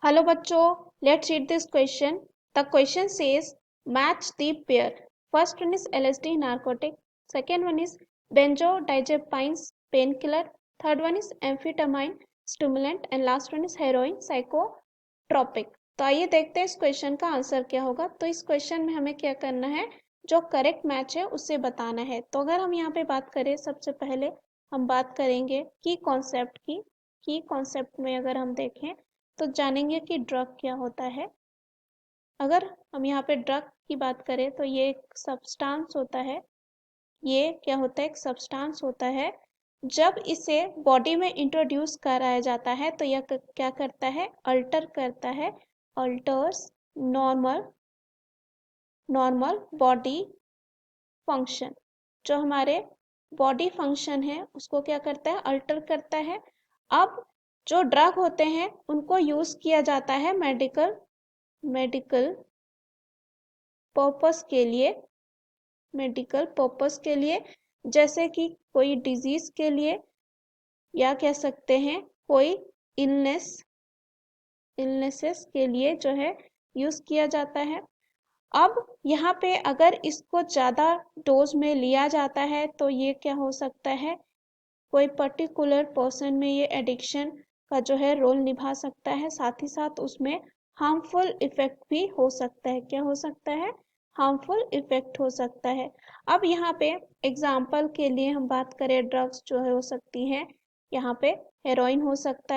Hello बच्चों, let's read this question. The question says match the pair. First one is LSD narcotic, second one is benzodiazepines painkiller, third one is amphetamine stimulant and last one is heroin psychotropic. तो आइए देखते हैं इस question का answer क्या होगा। तो इस क्वेश्चन में हमें क्या करना है, जो करेक्ट मैच है उससे बताना है। तो अगर हम यहाँ पे बात करें, सबसे पहले हम बात करेंगे की कॉन्सेप्ट की। की कॉन्सेप्ट में अगर हम देखें तो जानेंगे कि ड्रग क्या होता है। अगर हम यहाँ पे ड्रग की बात करें तो ये एक सब्सटेंस होता है। ये क्या होता है, एक सब्सटेंस होता है। जब इसे बॉडी में इंट्रोड्यूस कराया जाता है तो यह क्या करता है, अल्टर करता है, अल्टर्स नॉर्मल बॉडी फंक्शन। जो हमारे बॉडी फंक्शन है उसको क्या करता है, अल्टर करता है। अब जो ड्रग होते हैं उनको यूज किया जाता है मेडिकल पर्पस के लिए, जैसे कि कोई डिजीज के लिए या कह सकते हैं कोई इलनेसेस के लिए जो है यूज किया जाता है। अब यहाँ पे अगर इसको ज़्यादा डोज में लिया जाता है तो ये क्या हो सकता है, कोई पर्टिकुलर पर्सन में ये एडिक्शन का जो है रोल निभा सकता है। साथ ही साथ उसमें हार्मफुल इफेक्ट भी हो सकता है। क्या हो सकता है, हार्मफुल इफेक्ट हो सकता है। अब यहाँ पे एग्जाम्पल के लिए हम बात करें, ड्रग्स जो है हो सकती हैं, यहाँ पे हेरोइन हो सकता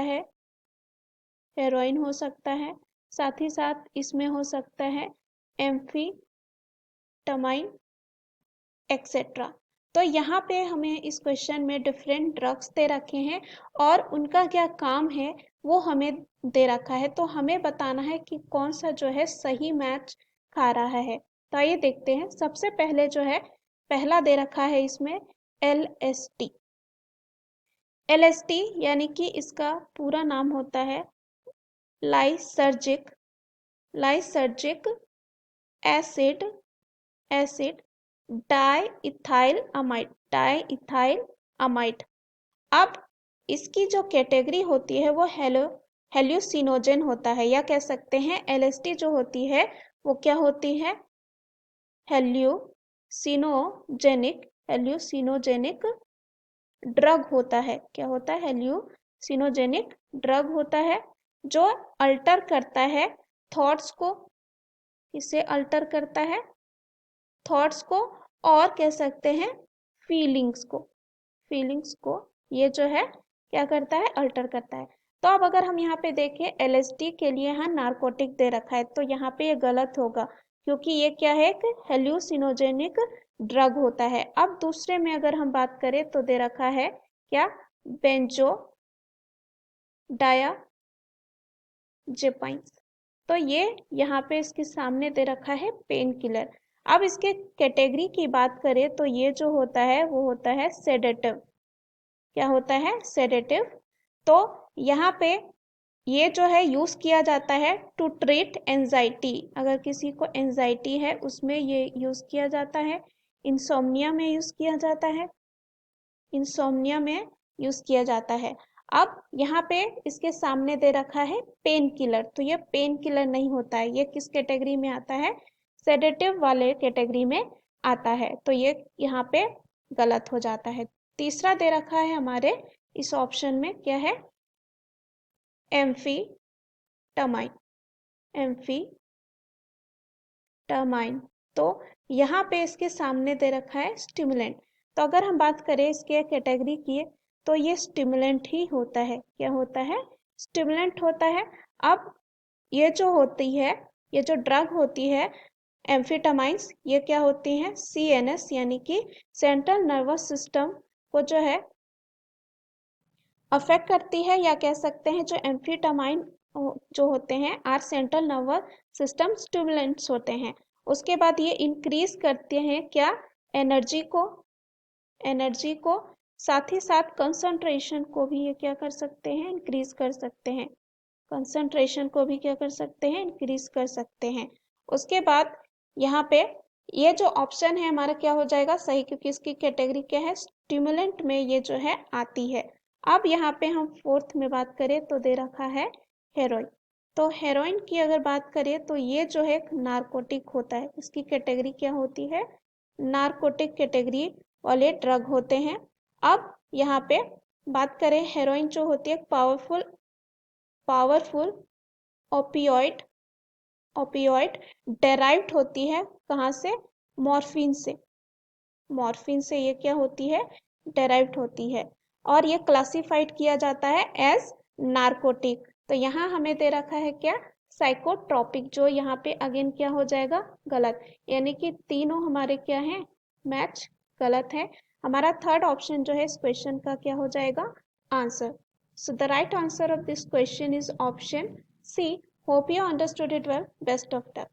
है, साथ ही साथ इसमें हो सकता है एम्फीटामाइन एक्सेट्रा। तो यहाँ पे हमें इस क्वेश्चन में डिफरेंट ड्रग्स दे रखे हैं और उनका क्या काम है वो हमें दे रखा है। तो हमें बताना है कि कौन सा जो है सही मैच खा रहा है। तो आइए देखते हैं। सबसे पहले जो है पहला दे रखा है इसमें LSD। LSD यानी कि इसका पूरा नाम होता है लाइसर्जिक एसिड डाइइथाइल अमाइड। अब इसकी जो कैटेगरी होती है वो हेल्यूसिनोजन होता है, या कह सकते हैं LSD जो होती है वो क्या होती है, हेल्यूसिनोजेनिक ड्रग होता है। क्या होता है, हेल्यूसिनोजेनिक ड्रग होता है, जो अल्टर करता है थॉट्स को। इसे अल्टर करता है थॉट्स को और कह सकते हैं फीलिंग्स को ये जो है क्या करता है, अल्टर करता है। तो अब अगर हम यहाँ पे देखें LSD के लिए यहाँ नार्कोटिक दे रखा है तो यहाँ पे ये गलत होगा, क्योंकि ये क्या है, एक हेल्यूसिनोजेनिक ड्रग होता है। अब दूसरे में अगर हम बात करें तो दे रखा है क्या, बेंजोडायाजेपाइंस। तो ये यहाँ पे इसके सामने दे रखा है पेन किलर। अब इसके कैटेगरी की बात करें तो ये जो होता है वो होता है सेडेटिव। क्या होता है, सेडेटिव। तो यहाँ पे ये जो है यूज किया जाता है टू ट्रीट एंजाइटी। अगर किसी को एंजाइटी है उसमें ये यूज किया जाता है। इंसोम्निया में यूज किया जाता है। अब यहाँ पे इसके सामने दे रखा है पेन किलर, तो ये पेन किलर नहीं होता है। ये किस कैटेगरी में आता है, सेडेटिव वाले कैटेगरी में आता है। तो ये यहाँ पे गलत हो जाता है। तीसरा दे रखा है हमारे इस ऑप्शन में क्या है, एम्फीटामाइन। तो यहाँ पे इसके सामने दे रखा है स्टिमुलेंट। तो अगर हम बात करें इसके कैटेगरी की तो ये स्टिमुलेंट ही होता है। क्या होता है, स्टिमुलेंट होता है। अब ये जो होती है, ये जो ड्रग होती है एम्फीटामाइंस, ये क्या होती हैं, CNS यानी कि सेंट्रल नर्वस सिस्टम को जो है अफेक्ट करती है, या कह सकते हैं जो एम्फीटामाइन जो होते हैं are central nervous system stimulants होते हैं। उसके बाद ये इंक्रीज करते हैं क्या, एनर्जी को साथ ही साथ कंसंट्रेशन को भी ये क्या कर सकते हैं, इंक्रीज कर सकते हैं। कंसंट्रेशन को भी क्या कर सकते हैं, इंक्रीज कर सकते हैं। उसके बाद यहाँ पे ये जो ऑप्शन है हमारा क्या हो जाएगा सही, क्योंकि इसकी कैटेगरी क्या है, स्टिमुलेंट में ये जो है आती है। अब यहाँ पे हम फोर्थ में बात करें तो दे रखा है हेरोइन। तो हेरोइन की अगर बात करें तो ये जो है नारकोटिक होता है, इसकी कैटेगरी क्या होती है, नारकोटिक कैटेगरी वाले ड्रग होते हैं। अब यहाँ पे बात करें, हेरोइन जो होती है पावरफुल ओपियोइड ओपियोइड डेराइव्ड होती है कहाँ से, मॉर्फिन से। मॉर्फिन से ये क्या होती है, डेराइव्ड होती है, और ये क्लासिफाइड किया जाता है एज नारकोटिक। तो यहाँ हमें दे रखा है क्या, साइकोट्रॉपिक, जो यहाँ पे अगेन क्या हो जाएगा, गलत, यानी कि तीनों हमारे क्या हैं, मैच गलत है। हमारा थर्ड ऑप्शन जो है इस क्वेश्चन का क्या हो जाएगा, answer. So the right answer of this question is option C. Hope you understood it well. Best of luck.